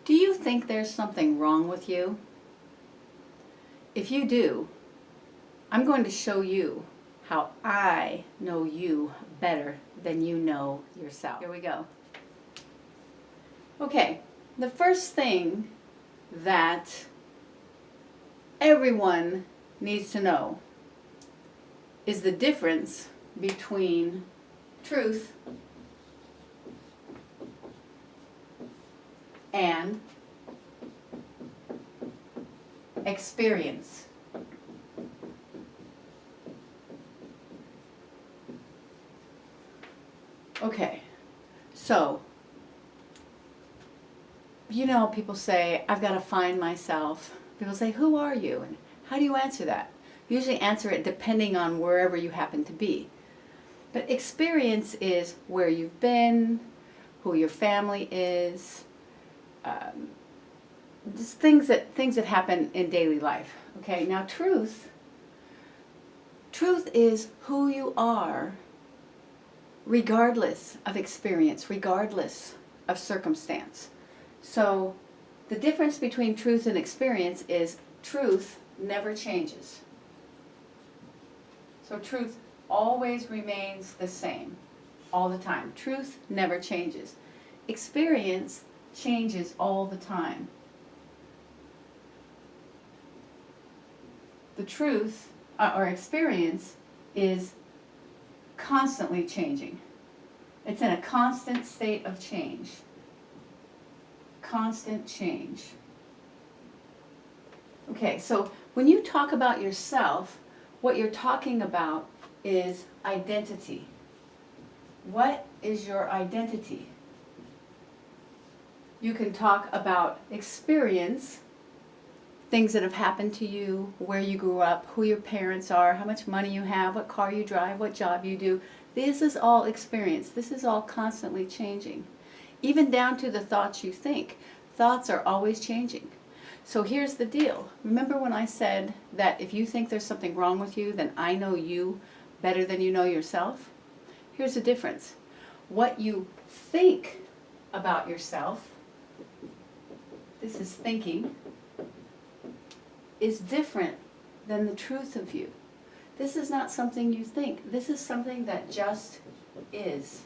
Do you think there's something wrong with you? If you do, I'm going to show you how I know you better than you know yourself. Here we go. Okay, the first thing that everyone needs to know is the difference between truth and experience. Okay, so, you know, people say, I've got to find myself. People say, who are you? And how do you answer that? You usually answer it depending on wherever you happen to be. But experience is where you've been, who your family is, just things that happen in daily life. Okay, now truth is who you are regardless of experience, regardless of circumstance. So the difference between truth and experience is truth never changes. So truth always remains the same all the time. Truth never changes. Experience changes all the time. The truth or experience is constantly changing. It's in a constant state of change. Constant change. Okay, so when you talk about yourself, what you're talking about is identity. What is your identity? You can talk about experience, things that have happened to you, where you grew up, who your parents are, how much money you have, what car you drive, what job you do. This is all experience. This is all constantly changing. Even down to the thoughts you think. Thoughts are always changing. So here's the deal. Remember when I said that if you think there's something wrong with you, then I know you better than you know yourself? Here's the difference. What you think about yourself, this is thinking, is different than the truth of you. This is not something you think. This is something that just is.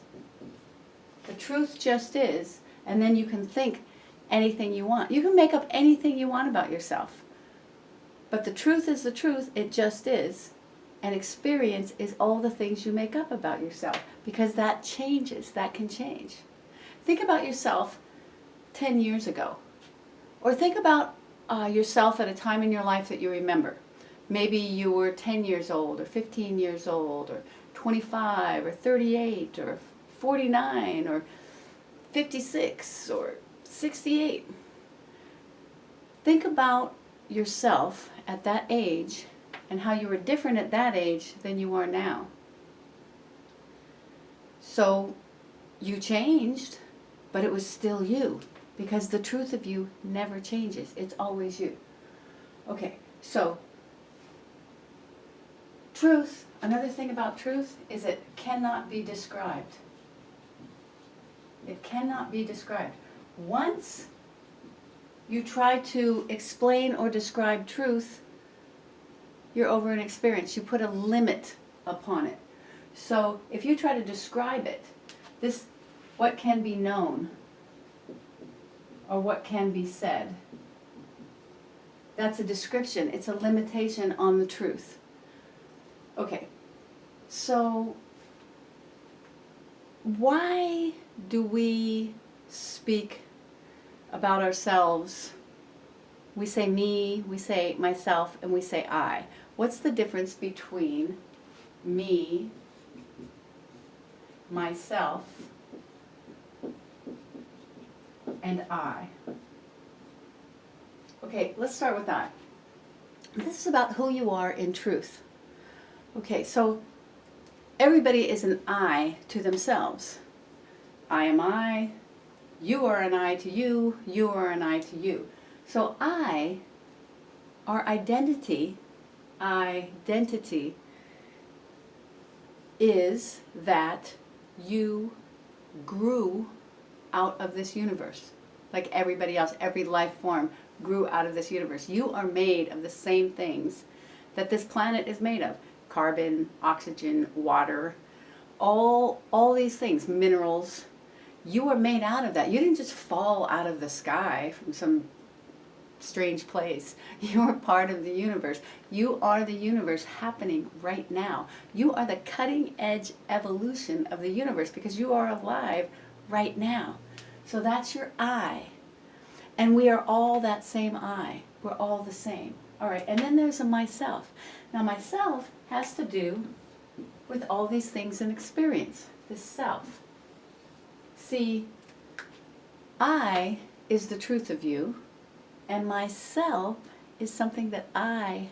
The truth just is, and then you can think anything you want. You can make up anything you want about yourself. But the truth is the truth, it just is. And experience is all the things you make up about yourself, because that changes, that can change. Think about yourself 10 years ago. Or think about yourself at a time in your life that you remember. Maybe you were 10 years old, or 15 years old, or 25, or 38, or 49, or 56, or 68. Think about yourself at that age and how you were different at that age than you are now. So you changed, but it was still you, because the truth of you never changes. It's always you. Okay, so truth, another thing about truth is it cannot be described. It cannot be described. Once you try to explain or describe truth, you're over an experience. You put a limit upon it. So if you try to describe it, what can be known or what can be said, that's a description. It's a limitation on the truth. Okay, so why do we speak about ourselves? We say me, we say myself, and we say I. What's the difference between me, myself, and I? Okay, let's start with that. This is about who you are in truth. Okay, so everybody is an I to themselves. I am I, you are an I to you, you are an I to you. So our identity is that you grew out of this universe. like everybody else. Every life form grew out of this universe. You are made of the same things that this planet is made of. Carbon, oxygen, water, all these things, minerals. You are made out of that. You didn't just fall out of the sky from some strange place. You are part of the universe. You are the universe happening right now. You are the cutting edge evolution of the universe because you are alive right now. So that's your I. And we are all that same I. We're all the same. All right, and then there's a myself. Now myself has to do with all these things in experience, this self. See, I is the truth of you, and myself is something that I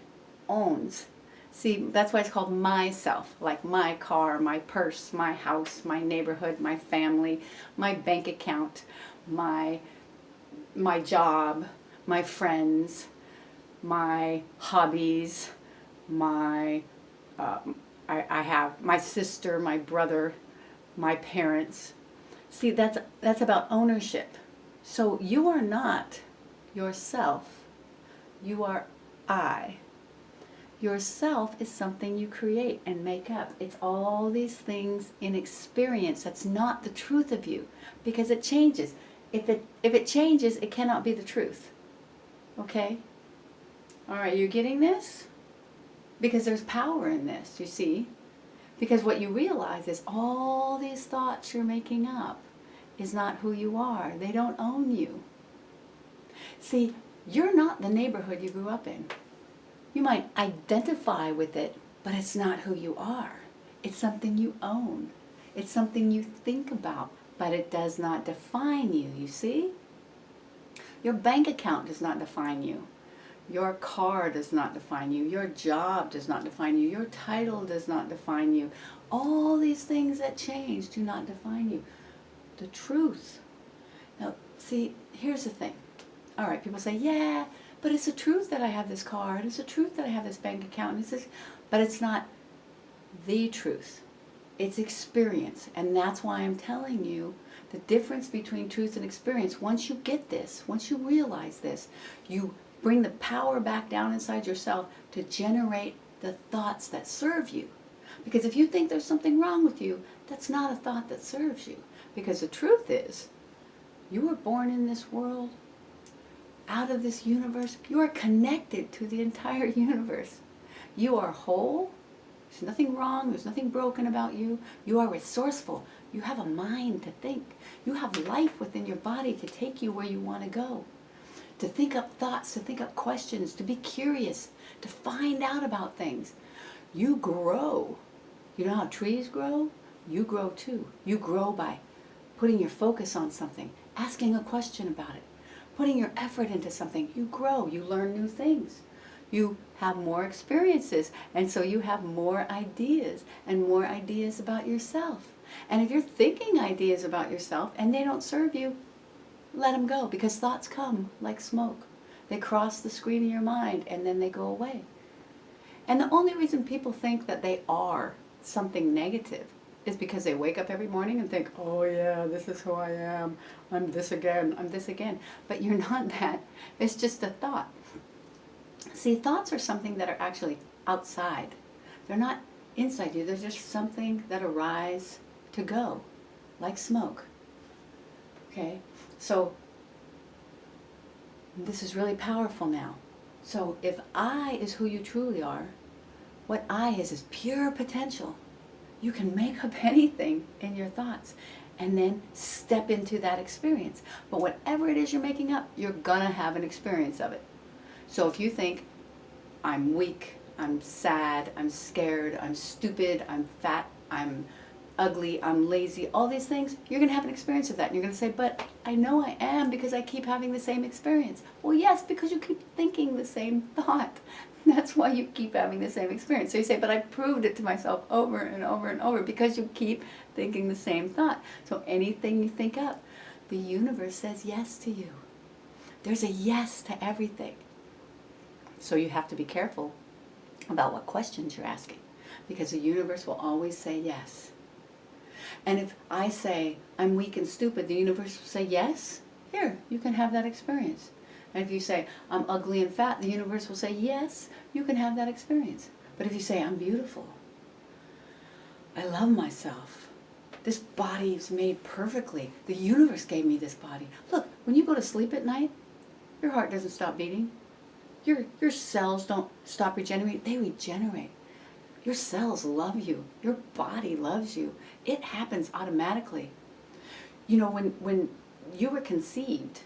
owns. See, that's why it's called myself, like my car, my purse, my house, my neighborhood, my family, my bank account, my job, my friends, my hobbies, I have my sister, my brother, my parents. See, that's about ownership. So you are not yourself. You are I. Yourself is something you create and make up. It's all these things in experience. That's not the truth of you because it changes. If it changes, it cannot be the truth. Okay? All right, you're getting this? Because there's power in this, you see? Because what you realize is all these thoughts you're making up is not who you are. They don't own you. See, you're not the neighborhood you grew up in. You might identify with it, but it's not who you are. It's something you own. It's something you think about, but it does not define you, you see? Your bank account does not define you. Your car does not define you. Your job does not define you. Your title does not define you. All these things that change do not define you. The truth. Now, see, here's the thing. All right, people say, yeah, but it's the truth that I have this car, and it's the truth that I have this bank account, and it's this, but it's not the truth. It's experience, and that's why I'm telling you the difference between truth and experience. Once you get this, once you realize this, you bring the power back down inside yourself to generate the thoughts that serve you. Because if you think there's something wrong with you, that's not a thought that serves you. Because the truth is, you were born in this world, out of this universe. You are connected to the entire universe. You are whole. There's nothing wrong. There's nothing broken about you. You are resourceful. You have a mind to think. You have life within your body to take you where you want to go. To think up thoughts, to think up questions, to be curious, to find out about things. You grow. You know how trees grow? You grow too. You grow by putting your focus on something, asking a question about it, putting your effort into something. You grow. You learn new things. You have more experiences, and so you have more ideas and more ideas about yourself. And if you're thinking ideas about yourself and they don't serve you, let them go, because thoughts come like smoke. They cross the screen of your mind and then they go away. And the only reason people think that they are something negative is because they wake up every morning and think, oh yeah, this is who I am. I'm this again. I'm this again. But you're not that. It's just a thought. See, thoughts are something that are actually outside. They're not inside you. They're just something that arise to go, like smoke. Okay? So, this is really powerful now. So, if I is who you truly are, what I is pure potential. You can make up anything in your thoughts and then step into that experience. But whatever it is you're making up, you're going to have an experience of it. So if you think, I'm weak, I'm sad, I'm scared, I'm stupid, I'm fat, I'm ugly, I'm lazy, all these things, you're going to have an experience of that. And you're going to say, but I know I am because I keep having the same experience. Well, yes, because you keep thinking the same thought. That's why you keep having the same experience. So you say, but I proved it to myself over and over and over, because you keep thinking the same thought. So anything you think up, the universe says yes to you. There's a yes to everything. So you have to be careful about what questions you're asking, because the universe will always say yes. And if I say I'm weak and stupid, the universe will say yes. here, you can have that experience. And if you say, I'm ugly and fat, the universe will say, yes, you can have that experience. But if you say, I'm beautiful, I love myself, this body is made perfectly, the universe gave me this body. Look, when you go to sleep at night, your heart doesn't stop beating. Your cells don't stop regenerating, they regenerate. Your cells love you. Your body loves you. It happens automatically. You know, when you were conceived,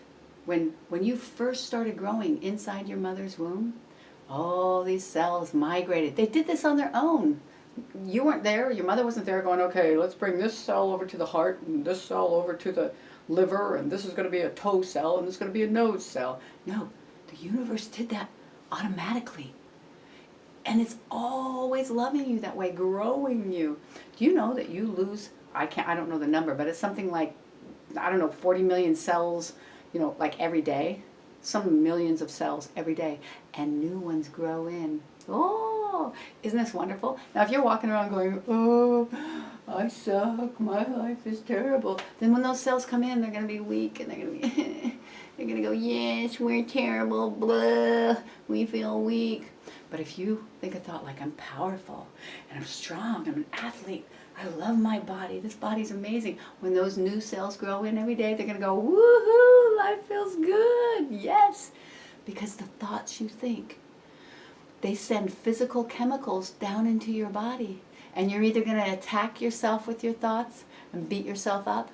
when you first started growing inside your mother's womb, all these cells migrated. They did this on their own. You weren't there, your mother wasn't there going, okay, let's bring this cell over to the heart and this cell over to the liver and this is going to be a toe cell and this is going to be a nose cell. No, the universe did that automatically. And it's always loving you that way, growing you. Do you know that you lose, I don't know the number, but it's something like, I don't know, 40 million cells, you know, like every day. Some millions of cells every day. And new ones grow in. Oh, isn't this wonderful? Now if you're walking around going, oh, I suck, my life is terrible, then when those cells come in, they're going to be weak and they're going to be, they're going to go, yes, we're terrible, blah, we feel weak. But if you think a thought like, I'm powerful, and I'm strong, I'm an athlete, I love my body, this body's amazing. When those new cells grow in every day, they're going to go, woohoo, life feels good, yes. Because the thoughts you think, they send physical chemicals down into your body. And you're either going to attack yourself with your thoughts and beat yourself up,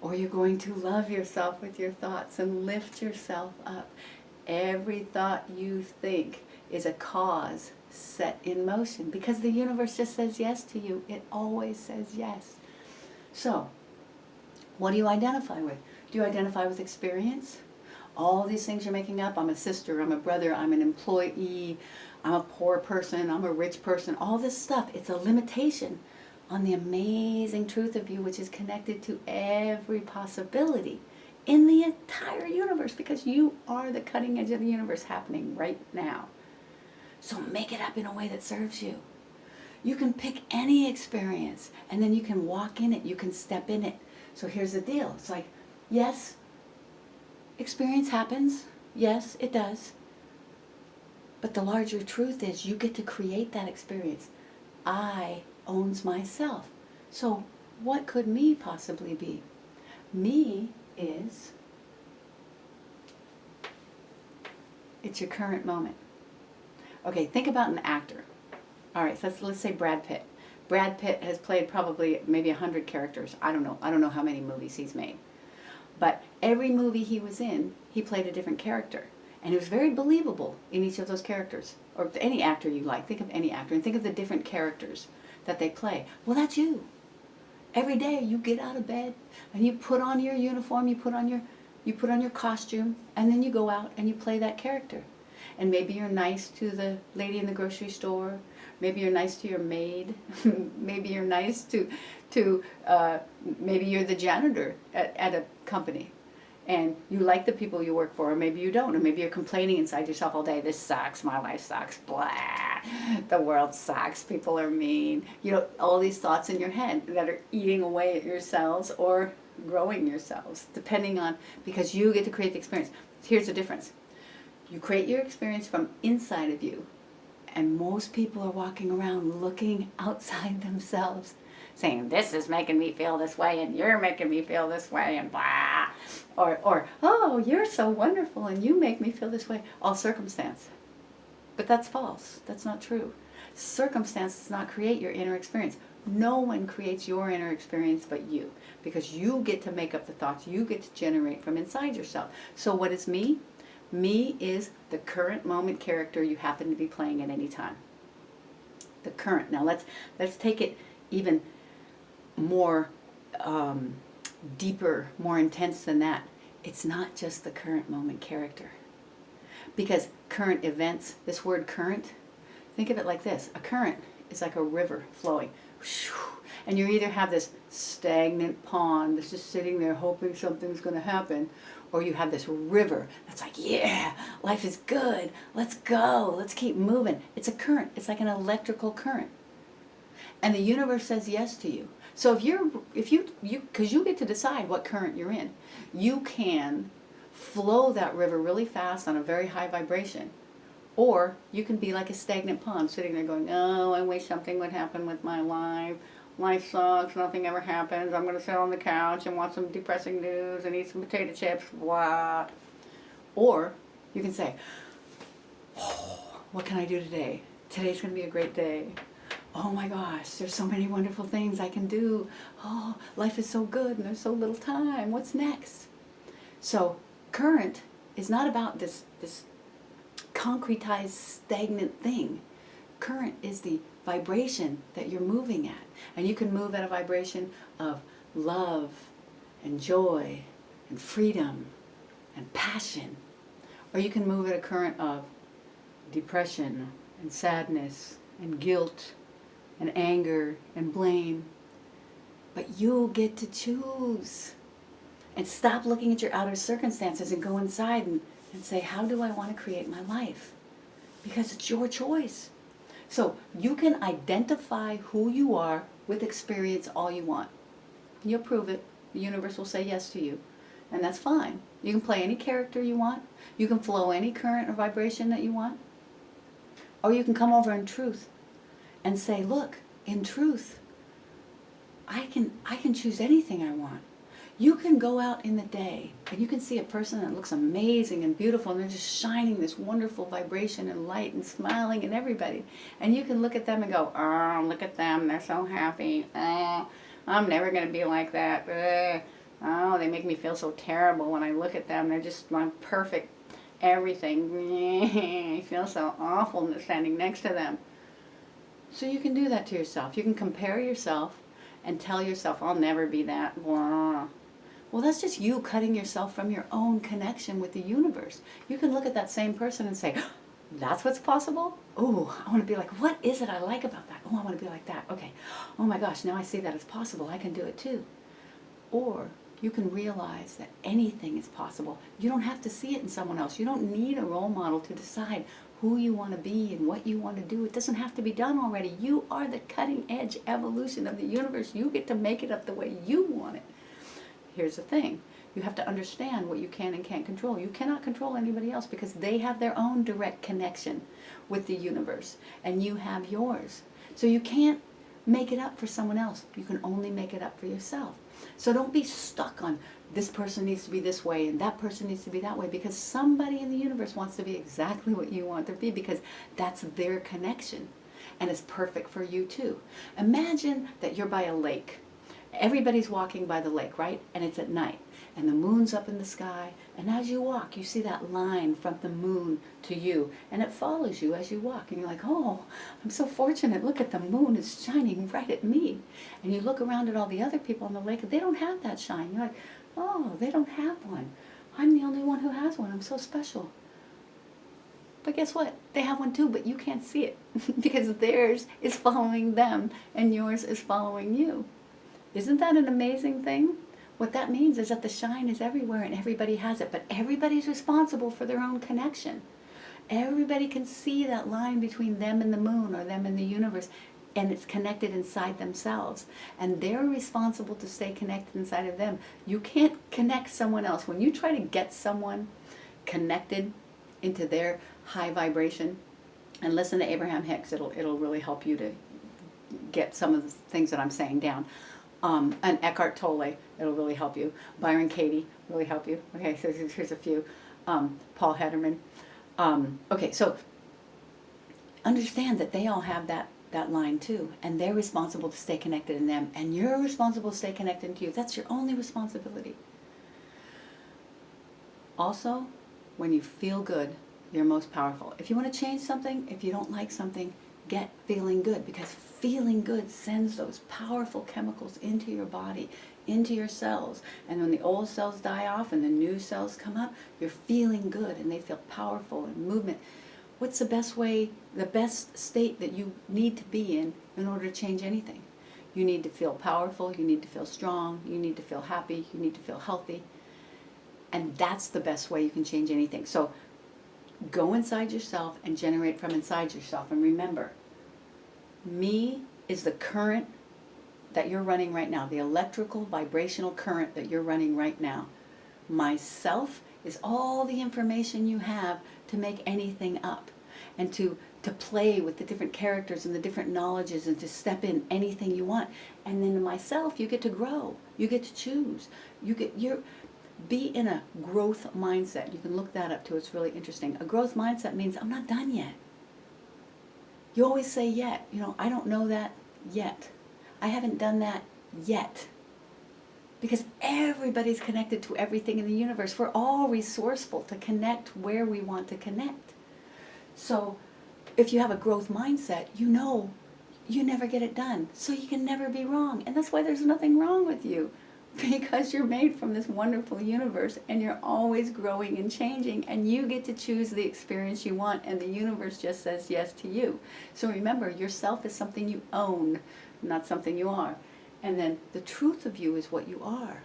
or you're going to love yourself with your thoughts and lift yourself up. Every thought you think is a cause set in motion because the universe just says yes to you. It always says yes. So, what do you identify with? Do you identify with experience? All these things you're making up, I'm a sister, I'm a brother, I'm an employee, I'm a poor person, I'm a rich person, all this stuff, it's a limitation on the amazing truth of you, which is connected to every possibility in the entire universe, because you are the cutting edge of the universe happening right now. So make it up in a way that serves you. You can pick any experience, and then you can walk in it, you can step in it. So here's the deal, it's like, yes, experience happens, yes, it does. But the larger truth is you get to create that experience. I owns myself. So what could me possibly be? Me is, it's your current moment. Okay, think about an actor. All right, so let's say Brad Pitt. Brad Pitt has played probably maybe 100 characters. I don't know how many movies he's made. But every movie he was in, he played a different character. And he was very believable in each of those characters. Or any actor you like. Think of any actor and think of the different characters that they play. Well, that's you. Every day you get out of bed and you put on your uniform, you put on your costume, and then you go out and you play that character. And maybe you're nice to the lady in the grocery store. Maybe you're nice to your maid. Maybe you're nice to maybe you're the janitor at a company. And you like the people you work for, or maybe you don't. Or maybe you're complaining inside yourself all day, this sucks, my life sucks, blah, the world sucks, people are mean. You know, all these thoughts in your head that are eating away at your cells or growing your cells, depending on, because you get to create the experience. Here's the difference. You create your experience from inside of you, and most people are walking around looking outside themselves, saying, this is making me feel this way, and you're making me feel this way, and blah. Or, oh, you're so wonderful, and you make me feel this way. All circumstance. But that's false. That's not true. Circumstance does not create your inner experience. No one creates your inner experience but you, because you get to make up the thoughts. You get to generate from inside yourself. So what is me? Me is the current moment character you happen to be playing at any time. The current. Now let's take it even more deeper, more intense than that. It's not just the current moment character. Because current events, this word current, think of it like this. A current is like a river flowing. And you either have this stagnant pond that's just sitting there hoping something's going to happen, or you have this river that's like, yeah, life is good, let's go, let's keep moving. It's a current. It's like an electrical current. And the universe says yes to you. So because you get to decide what current you're in, you can flow that river really fast on a very high vibration, or you can be like a stagnant pond sitting there going, oh, I wish something would happen with my life. Life sucks, nothing ever happens. I'm going to sit on the couch and watch some depressing news and eat some potato chips, blah. Or you can say, oh, what can I do today? Today's going to be a great day. Oh my gosh, there's so many wonderful things I can do. Oh, life is so good and there's so little time. What's next? So current is not about this concretized, stagnant thing. Current is the vibration that you're moving at. And you can move at a vibration of love and joy and freedom and passion. Or you can move at a current of depression and sadness and guilt and anger and blame. But you get to choose. And stop looking at your outer circumstances and go inside and say, how do I want to create my life? Because it's your choice. So you can identify who you are with experience all you want. You'll prove it. The universe will say yes to you. And that's fine. You can play any character you want. You can flow any current or vibration that you want. Or you can come over in truth and say, look, in truth, I can choose anything I want. You can go out in the day and you can see a person that looks amazing and beautiful and they're just shining this wonderful vibration and light and smiling at everybody. And you can look at them and go, oh, look at them, they're so happy. Oh, I'm never going to be like that. Oh, they make me feel so terrible when I look at them. They're just my perfect everything. I feel so awful standing next to them. So you can do that to yourself. You can compare yourself and tell yourself, I'll never be that. Blah. Well, that's just you cutting yourself from your own connection with the universe. You can look at that same person and say, that's what's possible? Oh, I want to be like, what is it I like about that? Oh, I want to be like that. Okay. Oh my gosh, now I see that it's possible. I can do it too. Or you can realize that anything is possible. You don't have to see it in someone else. You don't need a role model to decide who you want to be and what you want to do. It doesn't have to be done already. You are the cutting edge evolution of the universe. You get to make it up the way you want it. Here's the thing. You have to understand what you can and can't control. You cannot control anybody else because they have their own direct connection with the universe and you have yours. So you can't make it up for someone else. You can only make it up for yourself. So don't be stuck on this person needs to be this way and that person needs to be that way because somebody in the universe wants to be exactly what you want to be because that's their connection and it's perfect for you too. Imagine that you're by a lake. Everybody's walking by the lake, right? And it's at night and the moon's up in the sky and as you walk you see that line from the moon to you and it follows you as you walk and you're like, oh, I'm so fortunate, look at the moon is shining right at me. And you look around at all the other people on the lake and they don't have that shine. You're like, oh, they don't have one. I'm the only one who has one. I'm so special. But guess what? They have one too, but you can't see it because theirs is following them and yours is following you. Isn't that an amazing thing? What that means is that the shine is everywhere and everybody has it, but everybody's responsible for their own connection. Everybody can see that line between them and the moon or them and the universe, and it's connected inside themselves. And they're responsible to stay connected inside of them. You can't connect someone else. When you try to get someone connected into their high vibration, and listen to Abraham Hicks, it'll really help you to get some of the things that I'm saying down. And Eckhart Tolle, it'll really help you. Byron Katie, really help you. Okay, so here's a few. Paul Hederman. Okay, so understand that they all have that line too, and they're responsible to stay connected in them, and you're responsible to stay connected to you. That's your only responsibility. Also, when you feel good, you're most powerful. If you want to change something, if you don't like something, get feeling good, because feeling good sends those powerful chemicals into your body, into your cells. And when the old cells die off and the new cells come up, you're feeling good and they feel powerful and movement. What's the best way, the best state that you need to be in order to change anything? You need to feel powerful, you need to feel strong, you need to feel happy, you need to feel healthy. And that's the best way you can change anything. So go inside yourself and generate from inside yourself. And remember, me is the current that you're running right now, the electrical vibrational current that you're running right now. Myself is all the information you have to make anything up, and to play with the different characters and the different knowledges, and to step in anything you want. And then myself, you get to grow. You get to choose. Be in a growth mindset. You can look that up too. It's really interesting. A growth mindset means I'm not done yet. You always say yet. I don't know that yet. I haven't done that yet. Because everybody's connected to everything in the universe. We're all resourceful to connect where we want to connect. So if you have a growth mindset, you never get it done. So you can never be wrong. And that's why there's nothing wrong with you. Because you're made from this wonderful universe, and you're always growing and changing, and you get to choose the experience you want, and the universe just says yes to you. So remember, yourself is something you own, not something you are. And then the truth of you is what you are.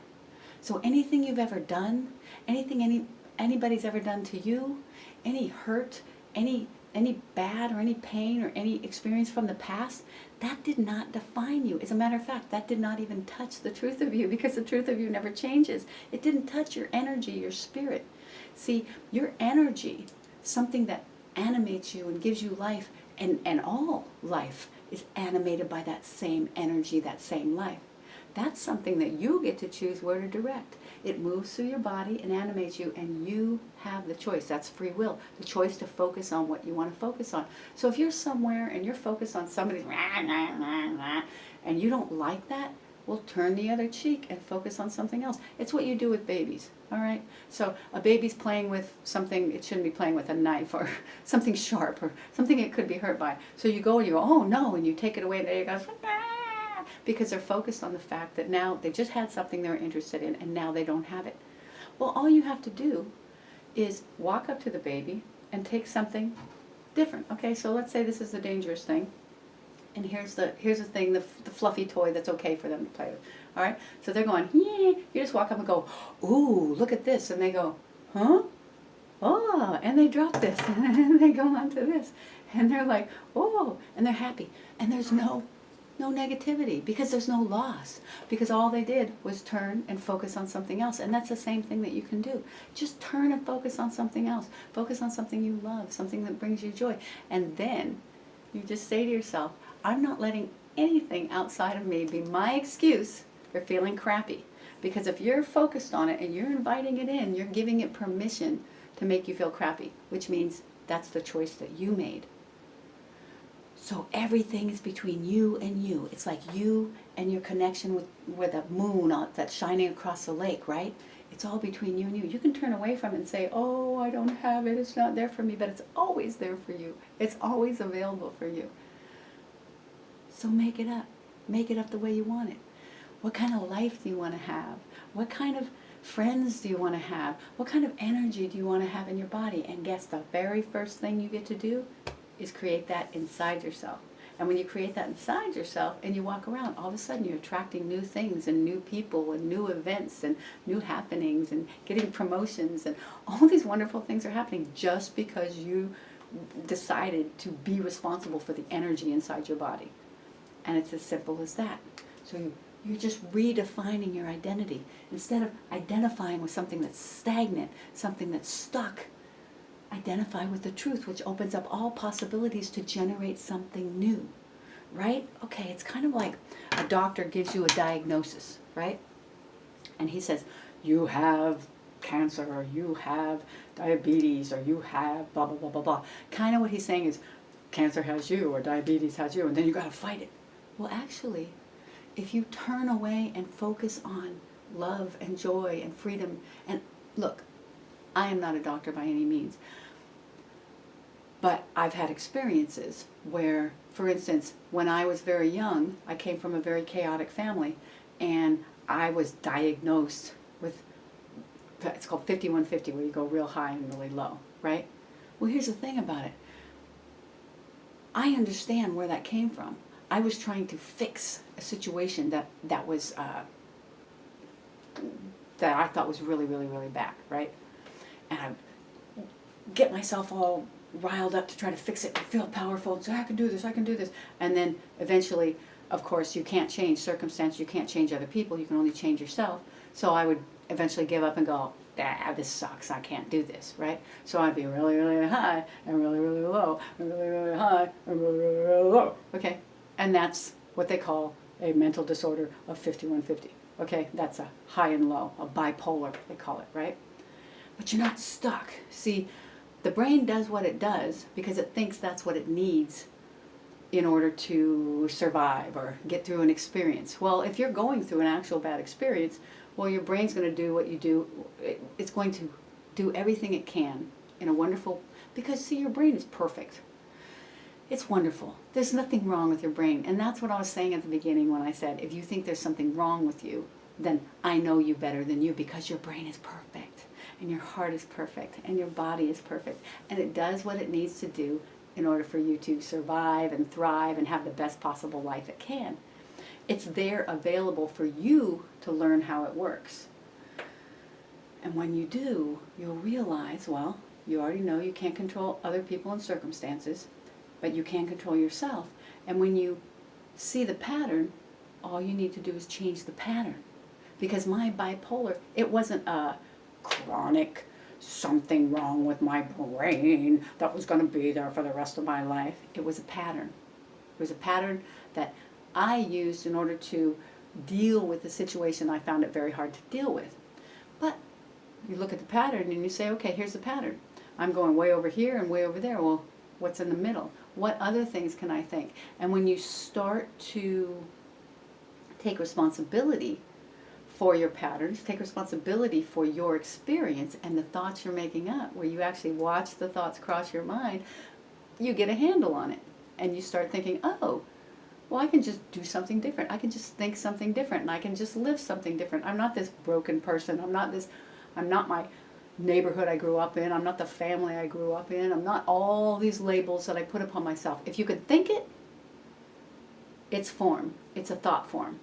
So anything you've ever done, anything anybody's ever done to you, any hurt, any bad or any pain or any experience from the past, that did not define you. As a matter of fact, that did not even touch the truth of you, because the truth of you never changes. It didn't touch your energy, your spirit. See, your energy, something that animates you and gives you life, and all life is animated by that same energy, that same life. That's something that you get to choose where to direct. It moves through your body and animates you, and you have the choice. That's free will, the choice to focus on what you want to focus on. So if you're somewhere and you're focused on somebody's and you don't like that, well, turn the other cheek and focus on something else. It's what you do with babies, all right? So a baby's playing with something it shouldn't be playing with, a knife or something sharp or something it could be hurt by. So you go and you go, oh no, and you take it away, and there you go. Because they're focused on the fact that now they just had something they were interested in, and now they don't have it. Well, all you have to do is walk up to the baby and take something different. Okay, so let's say this is the dangerous thing, and here's the thing, the fluffy toy that's okay for them to play with. All right, so they're going, yeah. You just walk up and go, ooh, look at this, and they go, huh? Oh, and they drop this, and then they go on to this, and they're like, oh, and they're happy, and there's no negativity, because there's no loss, because all they did was turn and focus on something else. And that's the same thing that you can do. Just turn and focus on something else. Focus on something you love, something that brings you joy. And then you just say to yourself, I'm not letting anything outside of me be my excuse for feeling crappy. Because if you're focused on it and you're inviting it in, you're giving it permission to make you feel crappy, which means that's the choice that you made. So everything is between you and you. It's like you and your connection with the moon that's shining across the lake, right? It's all between you and you. You can turn away from it and say, oh, I don't have it, it's not there for me, but it's always there for you. It's always available for you. So make it up. Make it up the way you want it. What kind of life do you want to have? What kind of friends do you want to have? What kind of energy do you want to have in your body? And guess the very first thing you get to do is create that inside yourself. And when you create that inside yourself and you walk around, all of a sudden you're attracting new things and new people and new events and new happenings and getting promotions, and all these wonderful things are happening just because you decided to be responsible for the energy inside your body. And it's as simple as that. So you're just redefining your identity. Instead of identifying with something that's stagnant, something that's stuck, identify with the truth, which opens up all possibilities to generate something new, right? Okay, it's kind of like a doctor gives you a diagnosis, right? And he says, you have cancer, or you have diabetes, or you have blah, blah, blah, blah, blah. Kind of what he's saying is, cancer has you, or diabetes has you, and then you got to fight it. Well, actually, if you turn away and focus on love and joy and freedom, and look, I am not a doctor by any means, but I've had experiences where, for instance, when I was very young, I came from a very chaotic family, and I was diagnosed with, it's called 5150, where you go real high and really low, right? Well, here's the thing about it. I understand where that came from. I was trying to fix a situation that was that I thought was really, really, really bad, right? And I would get myself all riled up to try to fix it and feel powerful and say, I can do this, I can do this. And then eventually of course, you can't change circumstance, you can't change other people, you can only change yourself. So I would eventually give up and go, ah, this sucks, I can't do this, right? So I'd be really, really high, and really, really low, and really, really high, and really, really, really low, okay? And that's what they call a mental disorder of 5150, okay? That's a high and low, a bipolar, they call it, right? But you're not stuck. See, the brain does what it does because it thinks that's what it needs in order to survive or get through an experience. Well, if you're going through an actual bad experience, well, your brain's going to do what you do. It's going to do everything it can in a wonderful, because see, your brain is perfect. It's wonderful. There's nothing wrong with your brain. And that's what I was saying at the beginning when I said, if you think there's something wrong with you, then I know you better than you, because your brain is perfect, and your heart is perfect, and your body is perfect. And it does what it needs to do in order for you to survive and thrive and have the best possible life it can. It's there available for you to learn how it works. And when you do, you'll realize, well, you already know you can't control other people and circumstances, but you can control yourself. And when you see the pattern, all you need to do is change the pattern. Because my bipolar, it wasn't a chronic something wrong with my brain that was going to be there for the rest of my life. It was a pattern. It was a pattern that I used in order to deal with the situation I found it very hard to deal with. But you look at the pattern and you say, okay, here's the pattern. I'm going way over here and way over there. Well, what's in the middle? What other things can I think? And when you start to take responsibility for your patterns, take responsibility for your experience and the thoughts you're making up, where you actually watch the thoughts cross your mind, you get a handle on it. And you start thinking, oh, well, I can just do something different. I can just think something different, and I can just live something different. I'm not this broken person. I'm not my neighborhood I grew up in. I'm not the family I grew up in. I'm not all these labels that I put upon myself. If you could think it, it's form. It's a thought form.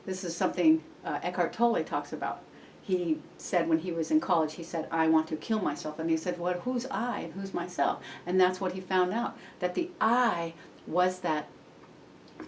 This is something Eckhart Tolle talks about. He said when he was in college, he said, I want to kill myself. And he said, well, who's I and who's myself? And that's what he found out, that the I was that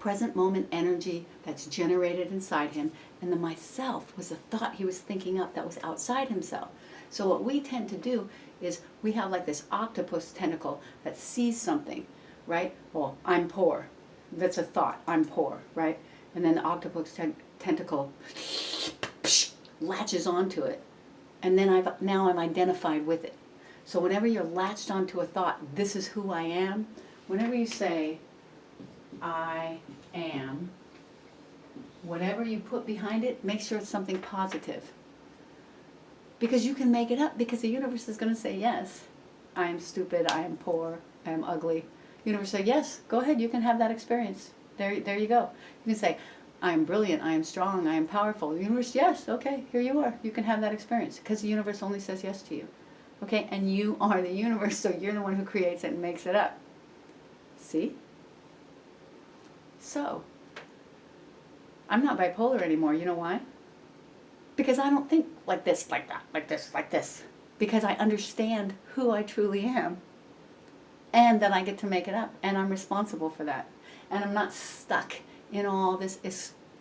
present moment energy that's generated inside him, and the myself was the thought he was thinking up that was outside himself. So what we tend to do is we have like this octopus tentacle that sees something, right? Well, I'm poor. That's a thought, I'm poor, right? And then the octopus tentacle latches onto it, and then now I'm identified with it. So whenever you're latched onto a thought, this is who I am, whenever you say, I am, whatever you put behind it, make sure it's something positive. Because you can make it up, because the universe is going to say, yes, I am stupid, I am poor, I am ugly. The universe say, yes, go ahead, you can have that experience. There you go. You can say, I am brilliant, I am strong, I am powerful. The universe, yes, okay, here you are. You can have that experience, because the universe only says yes to you. Okay, and you are the universe, so you're the one who creates it and makes it up. See? So, I'm not bipolar anymore. You know why? Because I don't think like this, like that, like this, like this. Because I understand who I truly am. And that I get to make it up. And I'm responsible for that. And I'm not stuck in all this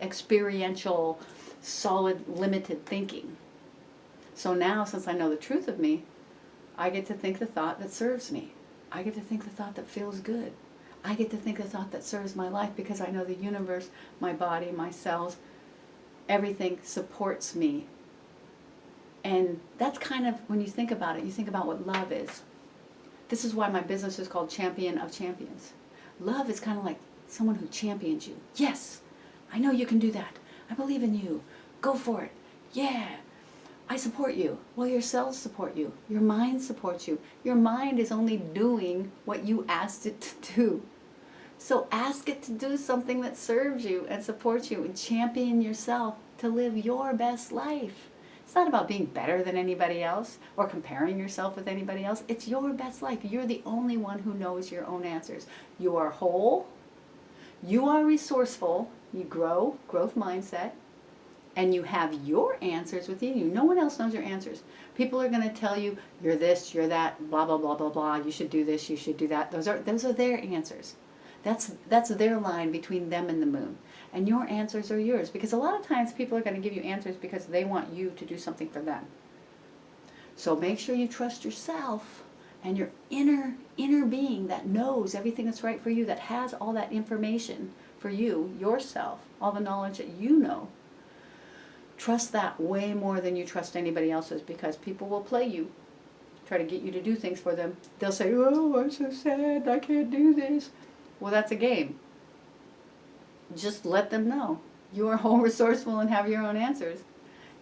experiential, solid, limited thinking. So now, since I know the truth of me, I get to think the thought that serves me. I get to think the thought that feels good. I get to think the thought that serves my life, because I know the universe, my body, my cells, everything supports me. And that's kind of, when you think about it, you think about what love is. This is why my business is called Champion of Champions. Love is kind of like someone who champions you. Yes, I know you can do that. I believe in you. Go for it. Yeah, I support you. Well, your cells support you. Your mind supports you. Your mind is only doing what you asked it to do. So ask it to do something that serves you and supports you, and champion yourself to live your best life. It's not about being better than anybody else or comparing yourself with anybody else. It's your best life. You're the only one who knows your own answers. You are whole. You are resourceful. You grow, growth mindset. And you have your answers within you. No one else knows your answers. People are going to tell you, you're this, you're that, blah, blah, blah, blah, blah. You should do this, you should do that. Those are their answers. That's their line between them and the moon. And your answers are yours. Because a lot of times people are going to give you answers because they want you to do something for them. So make sure you trust yourself and your inner being that knows everything that's right for you, that has all that information for you, yourself, all the knowledge that you know. Trust that way more than you trust anybody else's, because people will play you, try to get you to do things for them. They'll say, oh, I'm so sad, I can't do this. Well, that's a game. Just let them know. You are whole, resourceful, and have your own answers.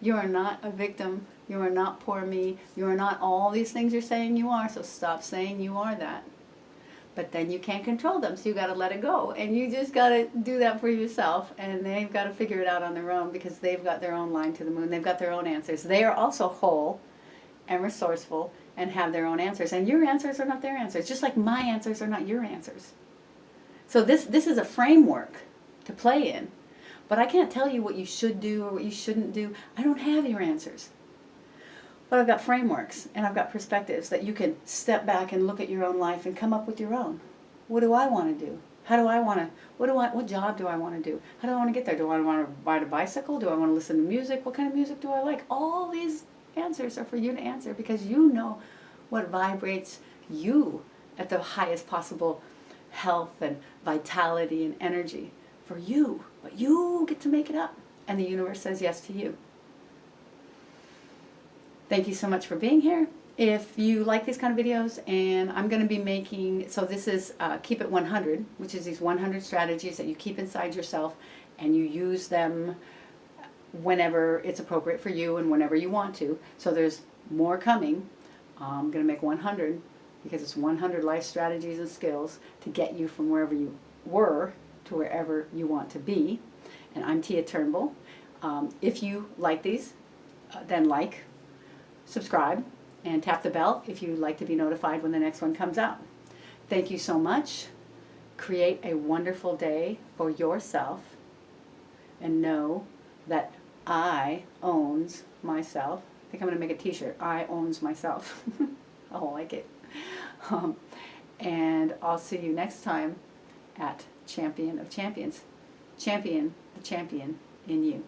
You are not a victim. You are not poor me. You are not all these things you're saying you are, so stop saying you are that. But then you can't control them, so you got to let it go. And you just got to do that for yourself, and they've got to figure it out on their own, because they've got their own line to the moon. They've got their own answers. They are also whole and resourceful and have their own answers. And your answers are not their answers, just like my answers are not your answers. So this is a framework to play in. But I can't tell you what you should do or what you shouldn't do. I don't have your answers. But I've got frameworks and I've got perspectives that you can step back and look at your own life and come up with your own. What do I want to do? How do I want to, what job do I want to do? How do I want to get there? Do I want to ride a bicycle? Do I want to listen to music? What kind of music do I like? All these answers are for you to answer, because you know what vibrates you at the highest possible health and vitality and energy for you. But you get to make it up, and the universe says yes to you. Thank you so much for being here. If you like these kind of videos, and I'm going to be making, so this is Keep It 100, which is these 100 strategies that you keep inside yourself, and you use them whenever it's appropriate for you and whenever you want to. So there's more coming. I'm going to make 100, because it's 100 life strategies and skills to get you from wherever you were to wherever you want to be. And I'm Tia Turnbull. If you like these, then like, subscribe, and tap the bell if you'd like to be notified when the next one comes out. Thank you so much. Create a wonderful day for yourself, and know that I owns myself. I think I'm going to make a t-shirt. I owns myself. I like it. And I'll see you next time at Champion of Champions. Champion the champion in you.